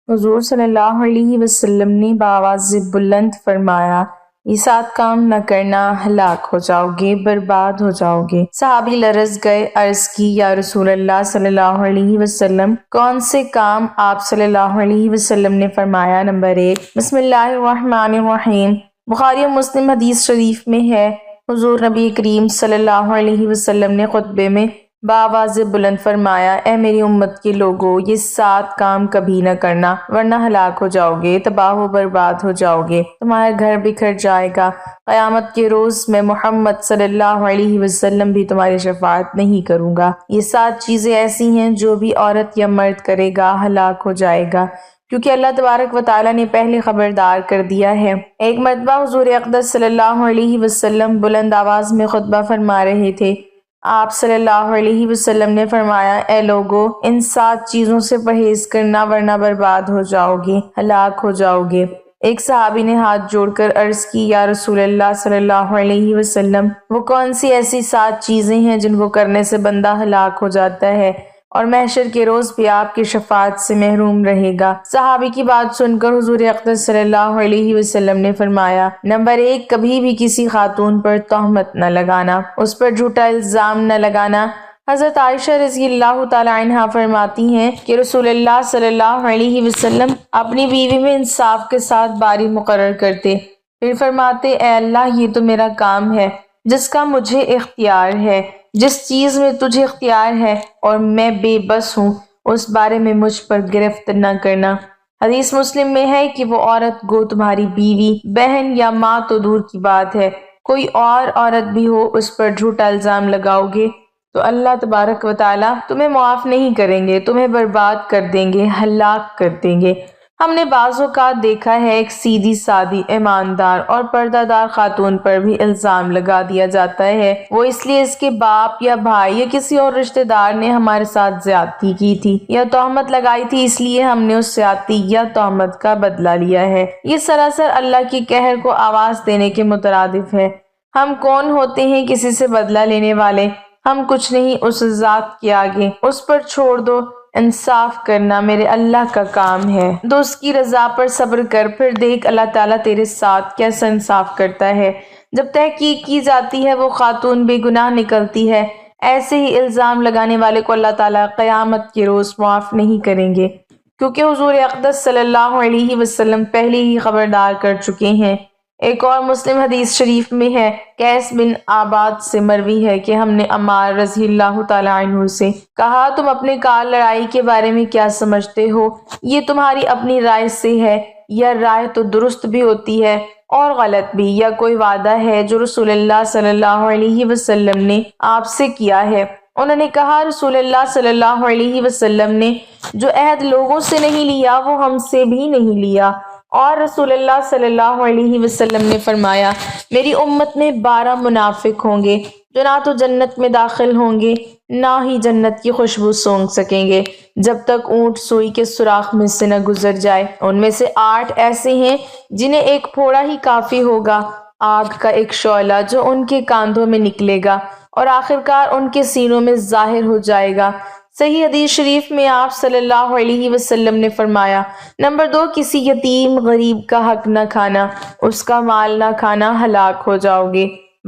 حضور صلی اللہ علیہ وسلم نے بآواز بلند فرمایا، یہ 7 کام نہ کرنا، ہلاک ہو جاؤ گے، برباد ہو جاؤ گے۔ صحابی لرز گئے، عرض کی یا رسول اللہ صلی اللہ علیہ وسلم کون سے کام؟ آپ صلی اللہ علیہ وسلم نے فرمایا، نمبر 1 بسم اللہ الرحمن الرحیم۔ بخاری و مسلم حدیث شریف میں ہے، حضور نبی کریم صلی اللہ علیہ وسلم نے خطبے میں بآواز بلند فرمایا، اے میری امت کے لوگو، یہ 7 کام کبھی نہ کرنا ورنہ ہلاک ہو جاؤ گے، تباہ و برباد ہو جاؤ گے، تمہارا گھر بکھر جائے گا، قیامت کے روز میں محمد صلی اللہ علیہ وسلم بھی تمہاری شفاعت نہیں کروں گا۔ یہ 7 چیزیں ایسی ہیں جو بھی عورت یا مرد کرے گا ہلاک ہو جائے گا، کیونکہ اللہ تبارک و تعالیٰ نے پہلے خبردار کر دیا ہے۔ ایک مرتبہ حضور اقدس صلی اللہ علیہ وسلم بلند آواز میں خطبہ فرما رہے تھے۔ آپ صلی اللہ علیہ وسلم نے فرمایا، اے لوگو، ان 7 چیزوں سے پرہیز کرنا ورنہ برباد ہو جاؤ گے، ہلاک ہو جاؤ گے۔ ایک صحابی نے ہاتھ جوڑ کر عرض کی، یا رسول اللہ صلی اللہ علیہ وسلم، وہ کون سی ایسی 7 چیزیں ہیں جن کو کرنے سے بندہ ہلاک ہو جاتا ہے اور محشر کے روز بھی آپ کی شفاعت سے محروم رہے گا؟ صحابی کی بات سن کر حضور اقدس صلی اللہ علیہ وسلم نے فرمایا، نمبر 1 کبھی بھی کسی خاتون پر تہمت نہ لگانا، اس پر جھوٹا الزام نہ لگانا۔ حضرت عائشہ رضی اللہ تعالی عنہا فرماتی ہیں کہ رسول اللہ صلی اللہ علیہ وسلم اپنی بیوی میں انصاف کے ساتھ باری مقرر کرتے، پھر فرماتے، اے اللہ، یہ تو میرا کام ہے جس کا مجھے اختیار ہے، جس چیز میں تجھے اختیار ہے اور میں بے بس ہوں، اس بارے میں مجھ پر گرفت نہ کرنا۔ حدیث مسلم میں ہے کہ وہ عورت گو تمہاری بیوی، بہن یا ماں تو دور کی بات ہے، کوئی اور عورت بھی ہو، اس پر جھوٹا الزام لگاؤ گے تو اللہ تبارک و تعالیٰ تمہیں معاف نہیں کریں گے، تمہیں برباد کر دیں گے، ہلاک کر دیں گے۔ ہم نے بعض اوقات دیکھا ہے ایک سیدھی سادی ایماندار اور پردہ دار خاتون پر بھی الزام لگا دیا جاتا ہے، وہ اس لیے اس کے باپ یا بھائی یا کسی اور رشتہ دار نے ہمارے ساتھ زیادتی کی تھی یا تہمت لگائی تھی، اس لیے ہم نے اس زیادتی یا تہمت کا بدلہ لیا ہے۔ یہ سراسر اللہ کے قہر کو آواز دینے کے مترادف ہے۔ ہم کون ہوتے ہیں کسی سے بدلہ لینے والے؟ ہم کچھ نہیں اس ذات کے آگے، اس پر چھوڑ دو، انصاف کرنا میرے اللہ کا کام ہے۔ تو اس کی رضا پر صبر کر، پھر دیکھ اللہ تعالیٰ تیرے ساتھ کیسا انصاف کرتا ہے۔ جب تحقیق کی جاتی ہے وہ خاتون بے گناہ نکلتی ہے، ایسے ہی الزام لگانے والے کو اللہ تعالیٰ قیامت کے روز معاف نہیں کریں گے، کیونکہ حضور اقدس صلی اللہ علیہ وسلم پہلے ہی خبردار کر چکے ہیں۔ ایک اور مسلم حدیث شریف میں ہے، قیس بن عباد سے مروی ہے کہ ہم نے عمار رضی اللہ تعالیٰ عنہ سے کہا، تم اپنے کار لڑائی کے بارے میں کیا سمجھتے ہو؟ یہ تمہاری اپنی رائے سے ہے، یا رائے تو درست بھی ہوتی ہے اور غلط بھی، یا کوئی وعدہ ہے جو رسول اللہ صلی اللہ علیہ وسلم نے آپ سے کیا ہے؟ انہوں نے کہا، رسول اللہ صلی اللہ علیہ وسلم نے جو عہد لوگوں سے نہیں لیا وہ ہم سے بھی نہیں لیا، اور رسول اللہ صلی اللہ علیہ وسلم نے فرمایا، میری امت میں 12 منافق ہوں گے جو نہ تو جنت میں داخل ہوں گے نہ ہی جنت کی خوشبو سونگھ سکیں گے جب تک اونٹ سوئی کے سوراخ میں سے نہ گزر جائے۔ ان میں سے 8 ایسے ہیں جنہیں ایک پھوڑا ہی کافی ہوگا، آگ کا ایک شعلہ جو ان کے کاندھوں میں نکلے گا اور آخرکار ان کے سینوں میں ظاہر ہو جائے گا۔ صحیح حدیث شریف میں آپ صلی اللہ علیہ وسلم نے فرمایا، نمبر 2 کسی یتیم غریب کا حق نہ کھانا، اس کا مال نہ کھانا، ہلاک ہو جاؤ گے،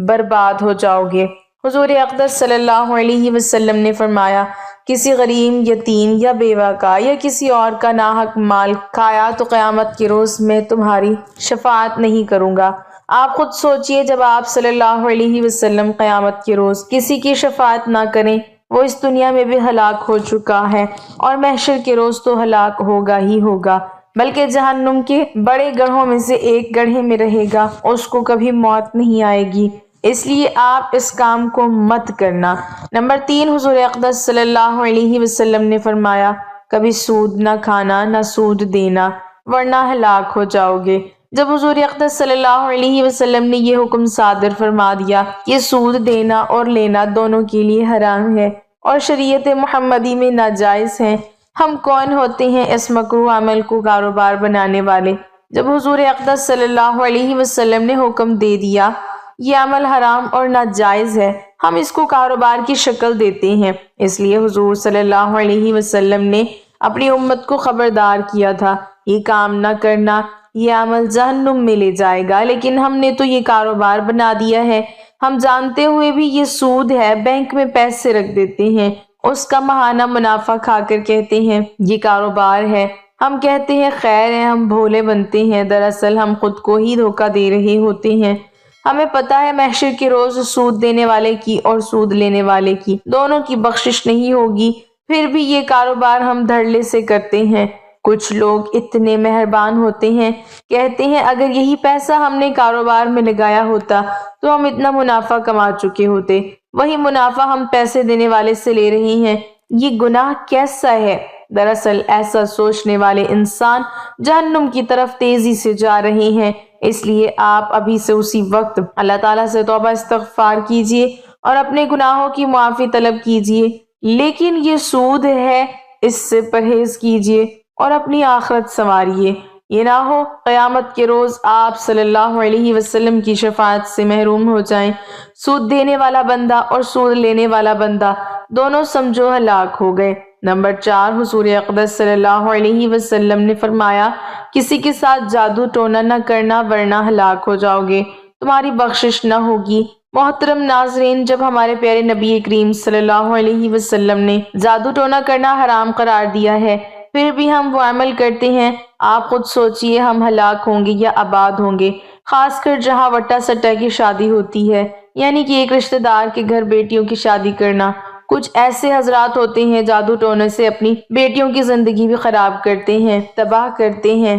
برباد ہو جاؤ گے۔ حضور اقدس صلی اللہ علیہ وسلم نے فرمایا، کسی غریب، یتیم یا بیوہ کا یا کسی اور کا ناحق مال کھایا تو قیامت کے روز میں تمہاری شفاعت نہیں کروں گا۔ آپ خود سوچئے، جب آپ صلی اللہ علیہ وسلم قیامت کے روز کسی کی شفاعت نہ کریں، وہ اس دنیا میں بھی ہلاک ہو چکا ہے اور محشر کے روز تو ہلاک ہوگا ہی ہوگا، بلکہ جہنم کے بڑے گڑھوں میں سے ایک گڑھے میں رہے گا، اس کو کبھی موت نہیں آئے گی، اس لیے آپ اس کام کو مت کرنا۔ نمبر 3 حضور اقدس صلی اللہ علیہ وسلم نے فرمایا، کبھی سود نہ کھانا نہ سود دینا ورنہ ہلاک ہو جاؤ گے۔ جب حضور اقدس صلی اللہ علیہ وسلم نے یہ حکم صادر فرما دیا کہ سود دینا اور لینا دونوں کے لیے حرام ہے اور شریعت محمدی میں ناجائز ہیں، ہم کون ہوتے ہیں اس مکروہ عمل کو کاروبار بنانے والے؟ جب حضور اقدس صلی اللہ علیہ وسلم نے حکم دے دیا یہ عمل حرام اور ناجائز ہے، ہم اس کو کاروبار کی شکل دیتے ہیں۔ اس لیے حضور صلی اللہ علیہ وسلم نے اپنی امت کو خبردار کیا تھا یہ کام نہ کرنا، یہ عمل جہنم میں لے جائے گا، لیکن ہم نے تو یہ کاروبار بنا دیا ہے۔ ہم جانتے ہوئے بھی یہ سود ہے، بینک میں پیسے رکھ دیتے ہیں، اس کا ماہانہ منافع کھا کر کہتے ہیں یہ کاروبار ہے۔ ہم کہتے ہیں خیر ہے، ہم بھولے بنتے ہیں، دراصل ہم خود کو ہی دھوکہ دے رہے ہوتے ہیں۔ ہمیں پتہ ہے محشر کے روز سود دینے والے کی اور سود لینے والے کی دونوں کی بخشش نہیں ہوگی، پھر بھی یہ کاروبار ہم دھڑلے سے کرتے ہیں۔ کچھ لوگ اتنے مہربان ہوتے ہیں، کہتے ہیں اگر یہی پیسہ ہم نے کاروبار میں لگایا ہوتا تو ہم اتنا منافع کما چکے ہوتے، وہی منافع ہم پیسے دینے والے سے لے رہے ہیں، یہ گناہ کیسا ہے؟ دراصل ایسا سوچنے والے انسان جہنم کی طرف تیزی سے جا رہے ہیں۔ اس لیے آپ ابھی سے اسی وقت اللہ تعالیٰ سے توبہ استغفار کیجئے اور اپنے گناہوں کی معافی طلب کیجئے، لیکن یہ سود ہے، اس سے پرہیز کیجئے اور اپنی آخرت سنواریے، یہ نہ ہو قیامت کے روز آپ صلی اللہ علیہ وسلم کی شفاعت سے محروم ہو جائیں۔ سود دینے والا بندہ اور سود لینے والا بندہ دونوں سمجھو ہلاک ہو گئے۔ نمبر 4، حضور اقدس صلی اللہ علیہ وسلم نے فرمایا کسی کے ساتھ جادو ٹونا نہ کرنا ورنہ ہلاک ہو جاؤ گے، تمہاری بخشش نہ ہوگی۔ محترم ناظرین، جب ہمارے پیارے نبی کریم صلی اللہ علیہ وسلم نے جادو ٹونا کرنا حرام قرار دیا ہے، پھر بھی ہم وہ عمل کرتے ہیں، آپ خود سوچئے ہم ہلاک ہوں گے یا آباد ہوں گے، خاص کر جہاں وٹا سٹا کی شادی ہوتی ہے، یعنی کہ ایک رشتہ دار کے گھر بیٹیوں کی شادی کرنا۔ کچھ ایسے حضرات ہوتے ہیں جادو ٹونے سے اپنی بیٹیوں کی زندگی بھی خراب کرتے ہیں، تباہ کرتے ہیں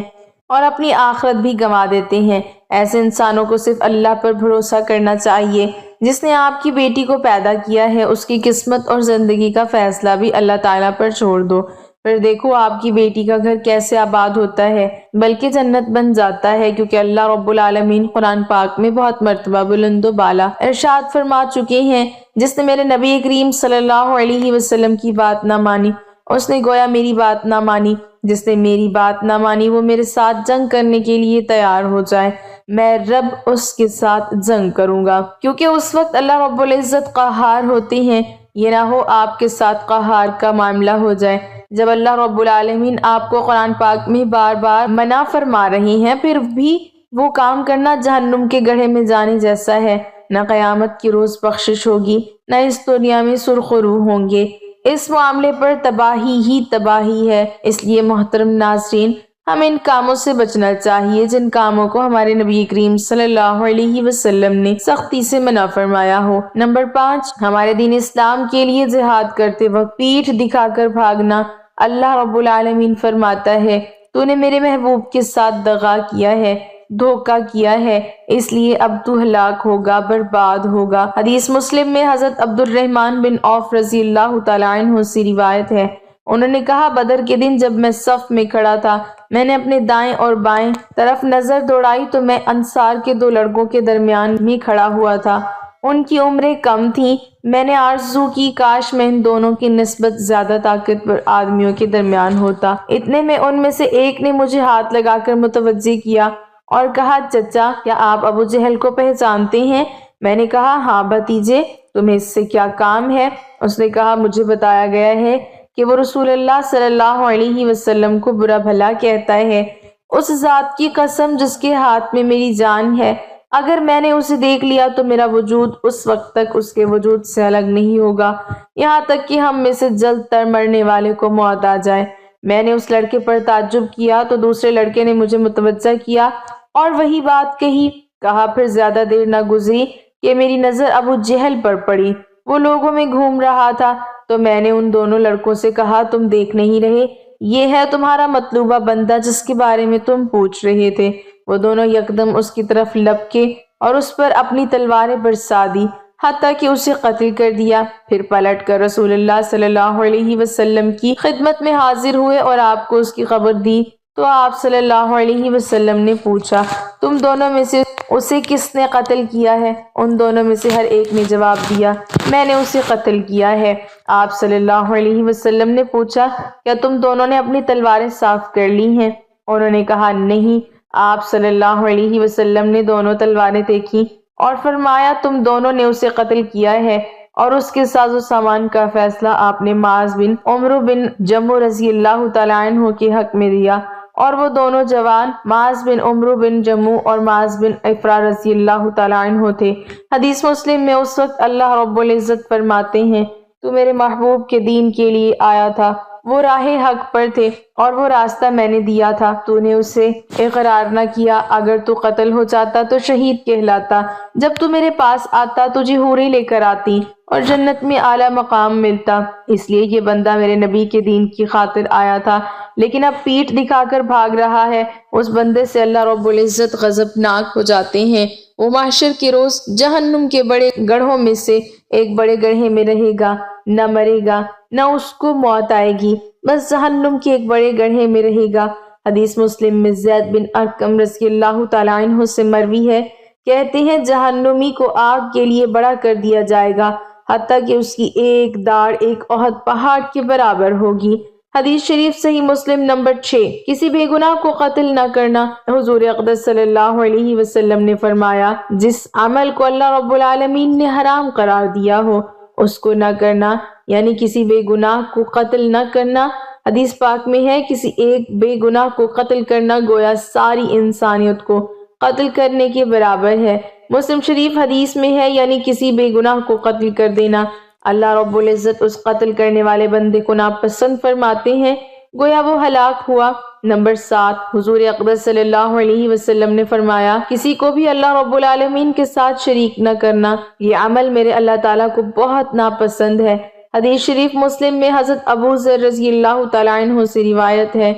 اور اپنی آخرت بھی گنوا دیتے ہیں۔ ایسے انسانوں کو صرف اللہ پر بھروسہ کرنا چاہیے جس نے آپ کی بیٹی کو پیدا کیا ہے، اس کی قسمت اور زندگی کا فیصلہ بھی اللہ تعالیٰ پر چھوڑ دو، پھر دیکھو آپ کی بیٹی کا گھر کیسے آباد ہوتا ہے، بلکہ جنت بن جاتا ہے، کیونکہ اللہ رب العالمین قرآن پاک میں بہت مرتبہ بلند و بالا ارشاد فرما چکے ہیں جس نے میرے نبی کریم صلی اللہ علیہ وسلم کی بات نہ مانی اس نے گویا میری بات نہ مانی، جس نے میری بات نہ مانی وہ میرے ساتھ جنگ کرنے کے لیے تیار ہو جائے، میں رب اس کے ساتھ جنگ کروں گا، کیونکہ اس وقت اللہ رب العزت قہار ہوتے ہیں، یہ نہ ہو آپ کے ساتھ قہار کا معاملہ ہو جائے۔ جب اللہ رب العالمین آپ کو قرآن پاک میں بار بار منع فرما رہے ہیں، پھر بھی وہ کام کرنا جہنم کے گڑھے میں جانے جیسا ہے، نہ قیامت کی روز بخشش ہوگی، نہ اس دنیا میں سرخ رو ہوں گے، اس معاملے پر تباہی ہی تباہی ہے۔ اس لیے محترم ناظرین، ہمیں ان کاموں سے بچنا چاہیے جن کاموں کو ہمارے نبی کریم صلی اللہ علیہ وسلم نے سختی سے منع فرمایا ہو۔ نمبر 5، ہمارے دین اسلام کے لیے جہاد کرتے وقت پیٹھ دکھا کر بھاگنا۔ اللہ رب العالمین فرماتا ہے تو نے میرے محبوب کے ساتھ دغا کیا ہے، دھوکہ کیا ہے، اس لیے اب تو ہلاک ہوگا، برباد ہوگا۔ حدیث مسلم میں حضرت عبد الرحمن بن عوف رضی اللہ تعالیٰ عنہ سے روایت ہے، انہوں نے کہا بدر کے دن جب میں صف میں کھڑا تھا، میں نے اپنے دائیں اور بائیں طرف نظر دوڑائی تو میں انصار کے دو لڑکوں کے درمیان میں کھڑا ہوا تھا، ان کی عمریں کم تھیں، میں نے آرزو کی کاش میں ان دونوں کی نسبت زیادہ طاقتور آدمیوں کے درمیان ہوتا۔ اتنے میں ان میں سے ایک نے مجھے ہاتھ لگا کر متوجہ کیا اور کہا چچا کیا آپ ابو جہل کو پہچانتے ہیں؟ میں نے کہا ہاں بھتیجے، تمہیں اس سے کیا کام ہے؟ اس نے کہا مجھے بتایا گیا ہے کہ وہ رسول اللہ صلی اللہ علیہ وسلم کو برا بھلا کہتا ہے، اس ذات کی قسم جس کے ہاتھ میں میری جان ہے، اگر میں نے اسے دیکھ لیا تو میرا وجود اس وقت تک اس کے وجود سے الگ نہیں ہوگا، یہاں تک کہ ہم میں سے جلد تر مرنے والے کو موت آ جائے۔ میں نے اس لڑکے پر تعجب کیا تو دوسرے لڑکے نے مجھے متوجہ کیا اور وہی بات کہا پھر زیادہ دیر نہ گزری کہ میری نظر ابو جہل پر پڑی، وہ لوگوں میں گھوم رہا تھا، تو میں نے ان دونوں لڑکوں سے کہا تم دیکھ نہیں رہے، یہ ہے تمہارا مطلوبہ بندہ جس کے بارے میں تم پوچھ رہے تھے۔ وہ دونوں یکدم اس کی طرف لپکے اور اس پر اپنی تلواریں برسا دی، حتیٰ کہ اسے قتل کر دیا، پھر پلٹ کر رسول اللہ صلی اللہ علیہ وسلم کی خدمت میں حاضر ہوئے اور آپ کو اس کی خبر دی تو آپ صلی اللہ علیہ وسلم نے پوچھا تم دونوں میں سے اسے کس نے قتل کیا ہے؟ ان دونوں میں سے ہر ایک نے جواب دیا میں نے اسے قتل کیا ہے۔ آپ صلی اللہ علیہ وسلم نے پوچھا کیا تم دونوں نے اپنی تلواریں صاف کر لی ہیں؟ انہوں نے کہا نہیں۔ آپ صلی اللہ علیہ وسلم نے دونوں تلواریں دیکھی اور فرمایا تم دونوں نے اسے قتل کیا ہے، اور اس کے ساز و سامان کا فیصلہ آپ نے معاذ بن عمرو بن جمو رضی اللہ تعالیٰ عنہ کے حق میں دیا اور وہ دونوں جوان معاذ بن عمرو بن جموع اور معاذ بن افرا رضی اللہ تعالیٰ عنہ تھے۔ حدیث مسلم میں اس وقت اللہ رب العزت فرماتے ہیں تو میرے محبوب کے دین کے لیے آیا تھا، وہ راہ حق پر تھے اور وہ راستہ میں نے دیا تھا، تو نے اسے اقرار نہ کیا، اگر تو قتل ہو جاتا تو شہید کہلاتا، جب تو میرے پاس آتا تجھے حوری لے کر آتی اور جنت میں اعلیٰ مقام ملتا، اس لیے یہ بندہ میرے نبی کے دین کی خاطر آیا تھا لیکن اب پیٹھ دکھا کر بھاگ رہا ہے، اس بندے سے اللہ رب العزت غضبناک ہو جاتے ہیں، وہ محشر کے روز جہنم کے بڑے گڑھوں میں سے ایک بڑے گڑھے میں رہے گا، نہ مرے گا نہ اس کو موت آئے گی، بس جہنم کے ایک بڑے گڑھے میں رہے گا۔ حدیث مسلم میں زید بن ارقم رضی اللہ تعالیٰ عنہ سے مروی ہے، کہتے ہیں جہنمی کو آگ کے لیے بڑا کر دیا جائے گا حتیٰ کہ اس کی ایک داڑھ ایک احد پہاڑ کے برابر ہوگی۔ حدیث شریف صحیح مسلم نمبر 6۔ کسی بے گناہ کو قتل نہ کرنا۔ حضور اقدس صلی اللہ علیہ وسلم نے فرمایا جس عمل کو اللہ رب العالمین نے حرام قرار دیا ہو اس کو نہ کرنا، یعنی کسی بے گناہ کو قتل نہ کرنا۔ حدیث پاک میں ہے کسی ایک بے گناہ کو قتل کرنا گویا ساری انسانیت کو قتل کرنے کے برابر ہے۔ مسلم شریف حدیث میں ہے یعنی کسی بے گناہ کو قتل کر دینا، اللہ رب العزت اس قتل کرنے والے بندے کو ناپسند فرماتے ہیں، گویا وہ ہلاک ہوا۔ نمبر 7، حضور اقدس صلی اللہ علیہ وسلم نے فرمایا کسی کو بھی اللہ رب العالمین کے ساتھ شریک نہ کرنا، یہ عمل میرے اللہ تعالیٰ کو بہت ناپسند ہے۔ حدیث شریف مسلم میں حضرت ابو ذر رضی اللہ تعالیٰ عنہ سے روایت ہے،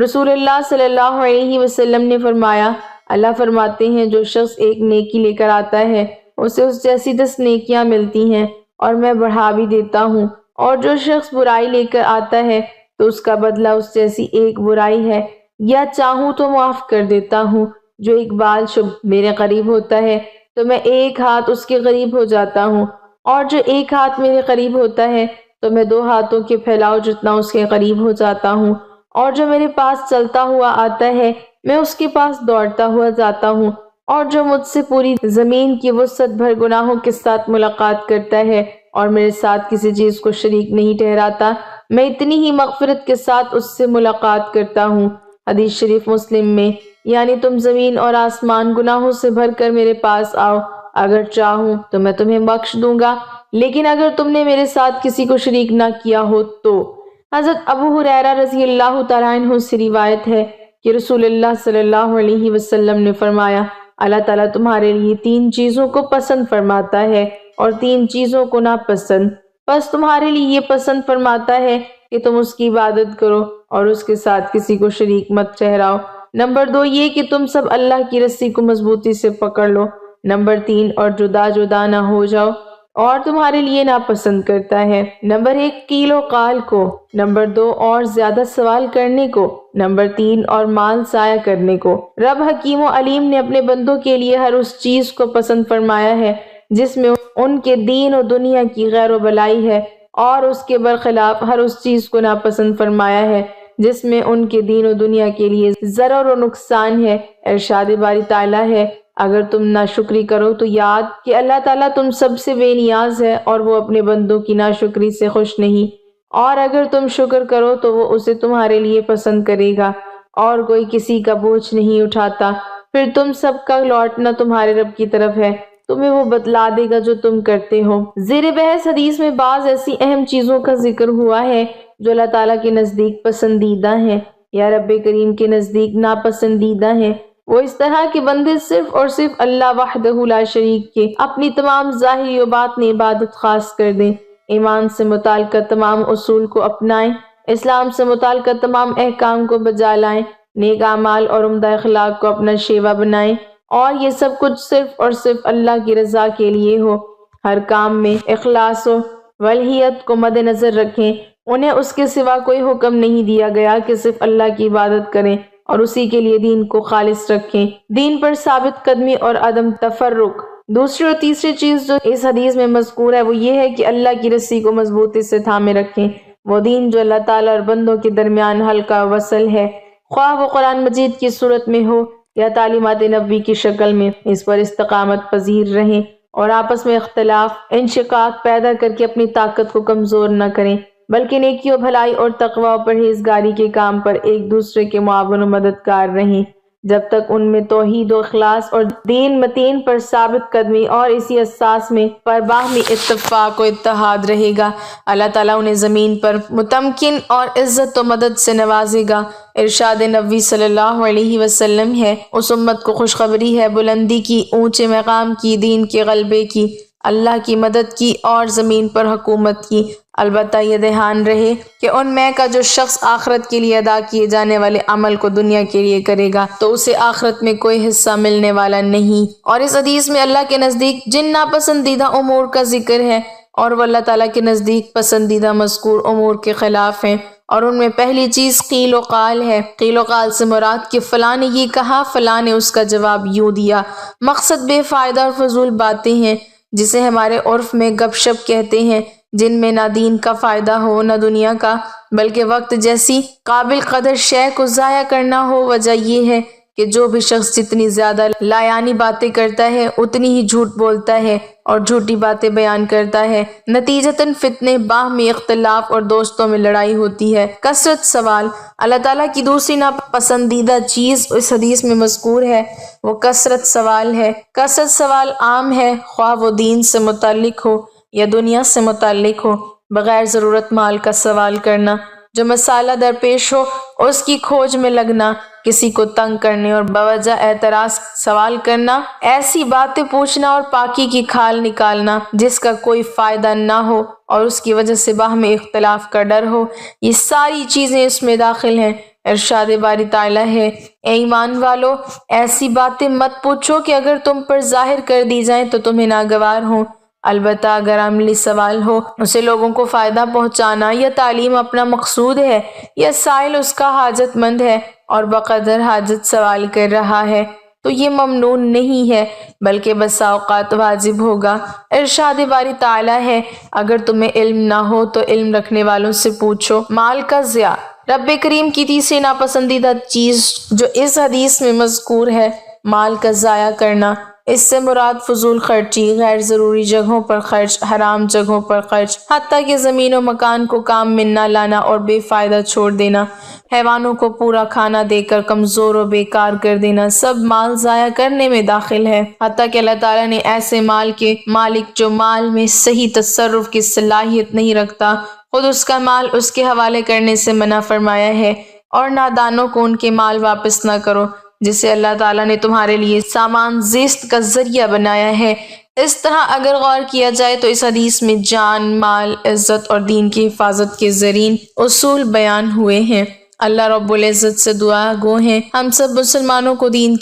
رسول اللہ صلی اللہ علیہ وسلم نے فرمایا اللہ فرماتے ہیں جو شخص ایک نیکی لے کر آتا ہے اسے اس جیسی 10 نیکیاں ملتی ہیں اور میں بڑھا بھی دیتا ہوں، اور جو شخص برائی لے کر آتا ہے تو اس کا بدلہ اس جیسی ایک برائی ہے، یا چاہوں تو معاف کر دیتا ہوں۔ جو ایک بال شب میرے قریب ہوتا ہے تو میں ایک ہاتھ اس کے قریب ہو جاتا ہوں، اور جو ایک ہاتھ میرے قریب ہوتا ہے تو میں 2 ہاتھوں کے پھیلاؤ جتنا اس کے قریب ہو جاتا ہوں، اور جو میرے پاس چلتا ہوا آتا ہے میں اس کے پاس دوڑتا ہوا جاتا ہوں، اور جو مجھ سے پوری زمین کی وسعت بھر گناہوں کے ساتھ ملاقات کرتا ہے اور میرے ساتھ کسی چیز کو شریک نہیں ٹھہراتا، میں اتنی ہی مغفرت کے ساتھ اس سے ملاقات کرتا ہوں۔ حدیث شریف مسلم میں یعنی تم زمین اور آسمان گناہوں سے بھر کر میرے پاس آؤ، اگر چاہوں تو میں تمہیں بخش دوں گا، لیکن اگر تم نے میرے ساتھ کسی کو شریک نہ کیا ہو تو۔ حضرت ابو ہریرہ رضی اللہ تعالیٰ عنہ سے روایت ہے کہ رسول اللہ صلی اللہ علیہ وسلم نے فرمایا اللہ تعالیٰ تمہارے لیے 3 چیزوں کو پسند فرماتا ہے اور 3 چیزوں کو ناپسند، بس تمہارے لیے یہ پسند فرماتا ہے کہ تم اس کی عبادت کرو اور اس کے ساتھ کسی کو شریک مت ٹھہراؤ۔ نمبر 2 یہ کہ تم سب اللہ کی رسی کو مضبوطی سے پکڑ لو۔ نمبر 3 اور جدا جدا نہ ہو جاؤ، اور تمہارے لیے ناپسند کرتا ہے۔ نمبر 1 قیل و قال کو، نمبر 2 اور زیادہ سوال کرنے کو، نمبر 3 اور مال ضائع کرنے کو۔ رب حکیم و علیم نے اپنے بندوں کے لیے ہر اس چیز کو پسند فرمایا ہے جس میں ان کے دین و دنیا کی خیر و بلائی ہے، اور اس کے برخلاف ہر اس چیز کو ناپسند فرمایا ہے جس میں ان کے دین و دنیا کے لیے ضرر و نقصان ہے۔ ارشاد باری تعالیٰ ہے اگر تم ناشکری کرو تو یاد کہ اللہ تعالیٰ تم سب سے بے نیاز ہے اور وہ اپنے بندوں کی ناشکری سے خوش نہیں، اور اگر تم شکر کرو تو وہ اسے تمہارے لیے پسند کرے گا، اور کوئی کسی کا بوجھ نہیں اٹھاتا۔ پھر تم سب کا لوٹنا تمہارے رب کی طرف ہے، تمہیں وہ بتلا دے گا جو تم کرتے ہو۔ زیر بحث حدیث میں بعض ایسی اہم چیزوں کا ذکر ہوا ہے جو اللہ تعالیٰ کے نزدیک پسندیدہ ہیں یا رب کریم کے نزدیک ناپسندیدہ ہیں۔ وہ اس طرح کے بندے صرف اور صرف اللہ وحدہ لا شریک کے اپنی تمام ظاہری و باطنی عبادت خاص کر دیں، ایمان سے متعلقہ تمام اصول کو اپنائیں، اسلام سے متعلقہ تمام احکام کو بجا لائیں، نیک اعمال اور عمدہ اخلاق کو اپنا شیوا بنائیں، اور یہ سب کچھ صرف اور صرف اللہ کی رضا کے لیے ہو۔ ہر کام میں اخلاص و ولہیت کو مد نظر رکھیں، انہیں اس کے سوا کوئی حکم نہیں دیا گیا کہ صرف اللہ کی عبادت کریں اور اسی کے لیے دین کو خالص رکھیں، دین پر ثابت قدمی اور عدم تفرق۔ دوسری اور تیسری چیز جو اس حدیث میں مذکور ہے وہ یہ ہے کہ اللہ کی رسی کو مضبوطی سے تھامے رکھیں، وہ دین جو اللہ تعالیٰ اور بندوں کے درمیان حلقہ وصل ہے، خواہ وہ قرآن مجید کی صورت میں ہو یا تعلیمات نبوی کی شکل میں، اس پر استقامت پذیر رہیں اور آپس میں اختلاف انشقاق پیدا کر کے اپنی طاقت کو کمزور نہ کریں۔ بلکہ نیکی و بھلائی اور تقوی و پرہیزگاری کے کام پر ایک دوسرے کے معاون و مددگار رہیں، جب تک ان میں توحید و اخلاص اور دین متین پر ثابت قدمی اور اسی اساس میں پر باہمی اتفاق و اتحاد رہے گا، اللہ تعالیٰ انہیں زمین پر متمکن اور عزت و مدد سے نوازے گا۔ ارشاد نبوی صلی اللہ علیہ وسلم ہے، اس امت کو خوشخبری ہے بلندی کی، اونچے مقام کی، دین کے غلبے کی، اللہ کی مدد کی اور زمین پر حکومت کی۔ البتہ یہ دھیان رہے کہ ان میں کا جو شخص آخرت کے لیے ادا کیے جانے والے عمل کو دنیا کے لیے کرے گا تو اسے آخرت میں کوئی حصہ ملنے والا نہیں۔ اور اس حدیث میں اللہ کے نزدیک جن ناپسندیدہ امور کا ذکر ہے اور وہ اللہ تعالیٰ کے نزدیک پسندیدہ مذکور امور کے خلاف ہیں، اور ان میں پہلی چیز قیل و قال ہے۔ قیل و قال سے مراد کہ فلاں نے یہ کہا، فلاں نے اس کا جواب یوں دیا، مقصد بے فائدہ اور فضول باتیں ہیں جسے ہمارے عرف میں گپ شپ کہتے ہیں، جن میں نہ دین کا فائدہ ہو نہ دنیا کا، بلکہ وقت جیسی قابل قدر شے کو ضائع کرنا ہو۔ وجہ یہ ہے کہ جو بھی شخص جتنی زیادہ لایانی باتیں کرتا ہے اتنی ہی جھوٹ بولتا ہے اور جھوٹی باتیں بیان کرتا ہے، نتیجتاً فتنے، باہمی اختلاف اور دوستوں میں لڑائی ہوتی ہے۔ کثرت سوال، اللہ تعالیٰ کی دوسری ناپسندیدہ چیز اس حدیث میں مذکور ہے وہ کثرت سوال ہے۔ کثرت سوال عام ہے، خواہ وہ دین سے متعلق ہو یا دنیا سے متعلق ہو۔ بغیر ضرورت مال کا سوال کرنا، جو مسئلہ درپیش ہو اس کی کھوج میں لگنا، کسی کو تنگ کرنے اور بوجہ اعتراض سوال کرنا، ایسی باتیں پوچھنا اور پاکی کی کھال نکالنا جس کا کوئی فائدہ نہ ہو اور اس کی وجہ سے باہمی اختلاف کا ڈر ہو، یہ ساری چیزیں اس میں داخل ہیں۔ ارشاد باری تعالیٰ ہے، اے ایمان والو، ایسی باتیں مت پوچھو کہ اگر تم پر ظاہر کر دی جائیں تو تمہیں ناگوار ہوں، البتہ اگر عملی سوال ہو، اسے لوگوں کو فائدہ پہنچانا یا تعلیم اپنا مقصود ہے، یا سائل اس کا حاجت مند ہے اور بقدر حاجت سوال کر رہا ہے، تو یہ ممنون نہیں ہے بلکہ بسا اوقات واجب ہوگا۔ ارشاد باری تعالیٰ ہے، اگر تمہیں علم نہ ہو تو علم رکھنے والوں سے پوچھو۔ مال کا ضیاع، رب کریم کی تیسری ناپسندیدہ چیز جو اس حدیث میں مذکور ہے، مال کا ضائع کرنا۔ اس سے مراد فضول خرچی، غیر ضروری جگہوں پر خرچ، حرام جگہوں پر خرچ، حتیٰ کہ زمین و مکان کو کام میں نہ لانا اور بے فائدہ چھوڑ دینا، حیوانوں کو پورا کھانا دے کر کمزور و بیکار کر دینا، سب مال ضائع کرنے میں داخل ہے۔ حتیٰ کہ اللہ تعالیٰ نے ایسے مال کے مالک جو مال میں صحیح تصرف کی صلاحیت نہیں رکھتا، خود اس کا مال اس کے حوالے کرنے سے منع فرمایا ہے، اور نادانوں کو ان کے مال واپس نہ کرو جسے اللہ تعالیٰ نے تمہارے لیے سامان زیست کا ذریعہ بنایا ہے۔ اس طرح اگر غور کیا جائے تو اس حدیث میں جان، مال، عزت اور دین کی حفاظت کے زرعین اصول بیان ہوئے ہیں۔ اللہ رب العزت سے دعا گو ہیں ہم سب مسلمانوں کو دین کی